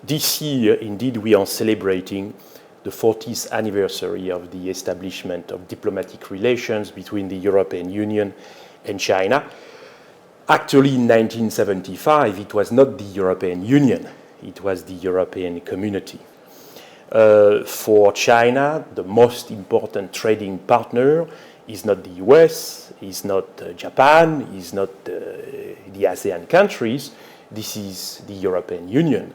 This year, indeed, we are celebrating the 40th anniversary of the establishment of diplomatic relations between the European Union and China. Actually, in 1975, it was not the European Union, it was the European Community. For China, the most important trading partner is not the US, is not Japan, is not the ASEAN countries, this is the European Union.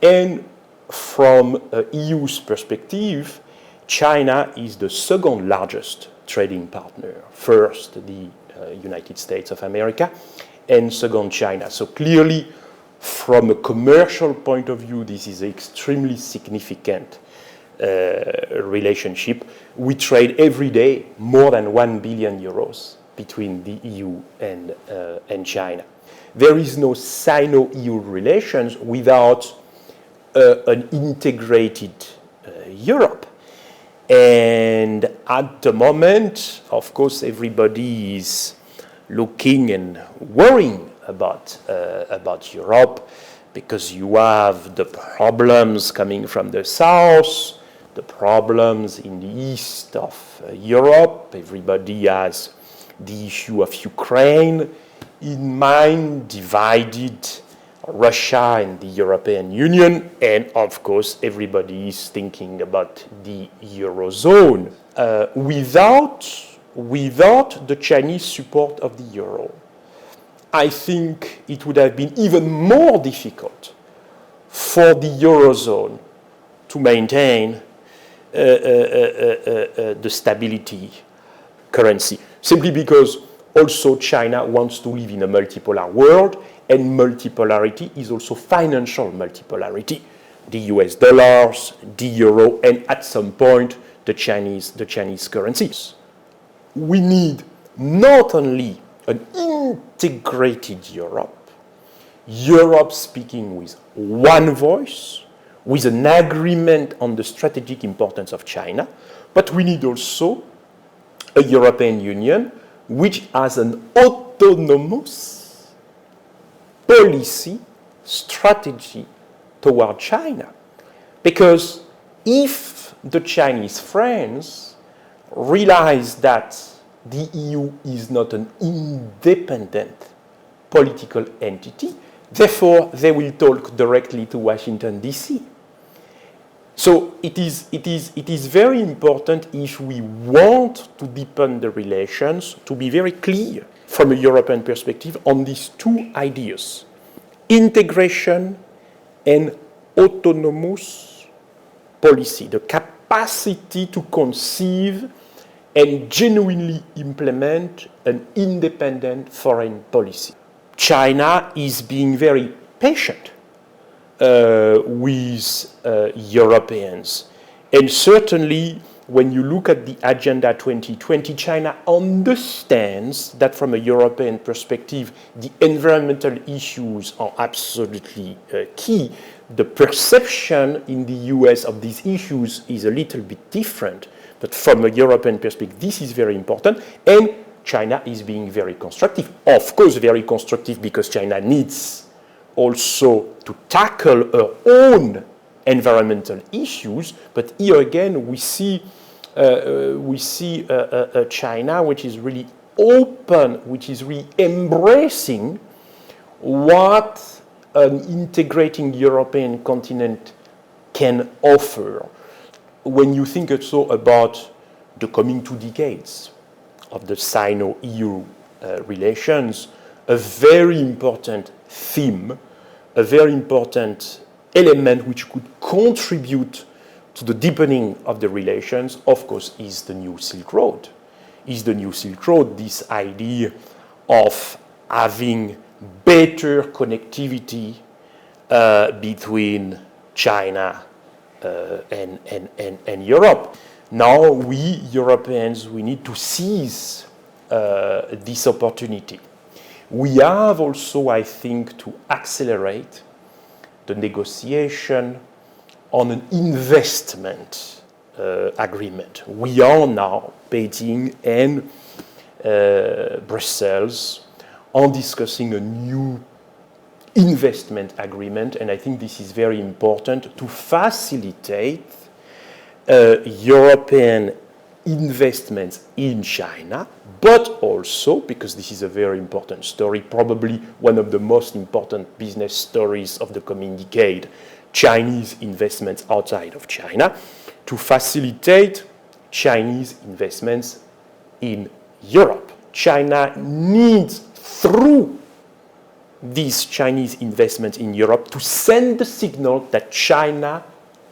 And from EU's perspective, China is the second largest trading partner. First, the United States of America, and second, China. So clearly, from a commercial point of view, this is an extremely significant relationship. We trade every day more than 1 billion euros between the EU and China. There is no Sino-EU relations without an integrated Europe. And at the moment, of course, everybody is looking and worrying about Europe because you have the problems coming from the south, the problems in the east of Europe. Everybody has the issue of Ukraine in mind, divided Russia and the European Union, and of course everybody is thinking about the eurozone. Without the Chinese support of the euro, I think it would have been even more difficult for the eurozone to maintain the stability currency, simply because also China wants to live in a multipolar world, and multipolarity is also financial multipolarity. The US dollars, the euro, and at some point the Chinese currencies. We need not only an integrated Europe speaking with one voice, with an agreement on the strategic importance of China, but we need also a European Union which has an autonomous policy, strategy toward China. Because if the Chinese friends realize that the EU is not an independent political entity, therefore they will talk directly to Washington, D.C. So it is very important, if we want to deepen the relations, to be very clear from a European perspective on these two ideas: integration and autonomous policy, the capacity to conceive and genuinely implement an independent foreign policy. China is being very patient with Europeans, and certainly when you look at the Agenda 2020, China understands that from a European perspective, the environmental issues are absolutely key. The perception in the US of these issues is a little bit different, but from a European perspective, this is very important, and China is being very constructive. Of course, very constructive because China needs also to tackle her own environmental issues, but here again we see China which is really open, which is really embracing what an integrating European continent can offer. When you think also about the coming 2 decades of the Sino-EU relations, a very important theme, a very important element which could contribute to the deepening of the relations, of course, is the new Silk Road. This idea of having better connectivity between China and Europe. Now we Europeans, we need to seize this opportunity. We have also, I think, to accelerate the negotiation on an investment agreement. We are now, Beijing and Brussels, on discussing a new investment agreement, and I think this is very important to facilitate European investments in China, but also, because this is a very important story, probably one of the most important business stories of the coming decade, Chinese investments outside of China, to facilitate Chinese investments in Europe. China needs, through these Chinese investments in Europe, to send the signal that China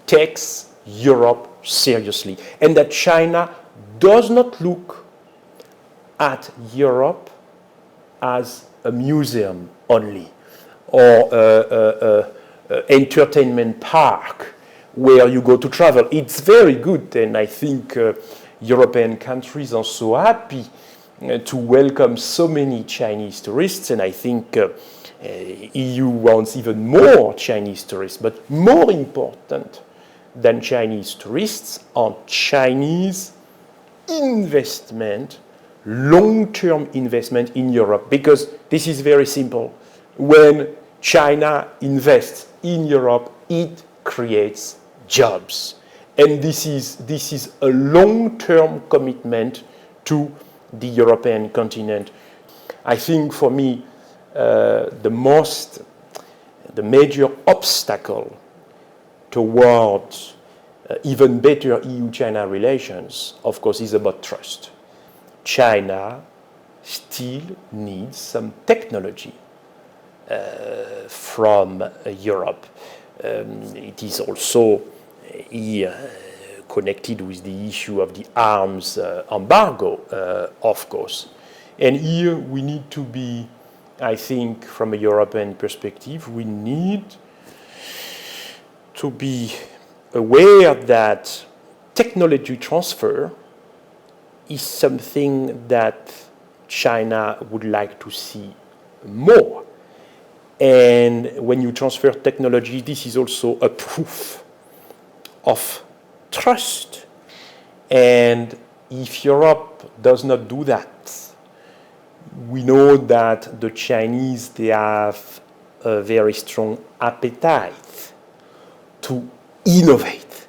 takes Europe seriously and that China does not look at Europe as a museum only or an entertainment park where you go to travel. It's very good, and I think European countries are so happy to welcome so many Chinese tourists, and I think EU wants even more Chinese tourists. But more important than Chinese tourists are Chinese investment, long-term investment in Europe, because this is very simple. When China invests in Europe, it creates jobs. And this is a long-term commitment to the European continent. I think for me, the major obstacle towards even better EU-China relations, of course, is about trust. China still needs some technology from Europe. It is also connected with the issue of the arms embargo, of course. And here we need to be, I think, from a European perspective, we need to be aware that technology transfer is something that China would like to see more. And when you transfer technology, this is also a proof of trust. And if Europe does not do that, we know that the Chinese, they have a very strong appetite to innovate.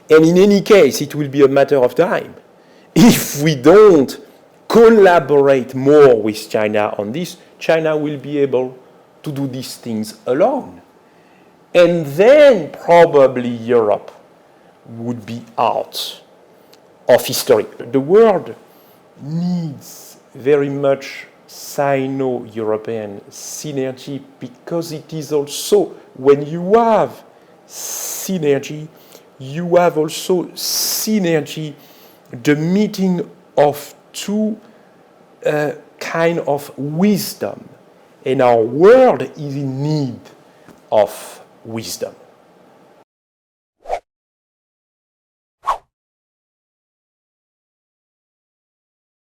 And in any case, it will be a matter of time. If we don't collaborate more with China on this, China will be able to do these things alone. And then probably Europe would be out of history. The world needs very much Sino-European synergy, because it is also, when you have synergy, you have also synergy, the meeting of two kind of wisdom. And our world is in need of wisdom.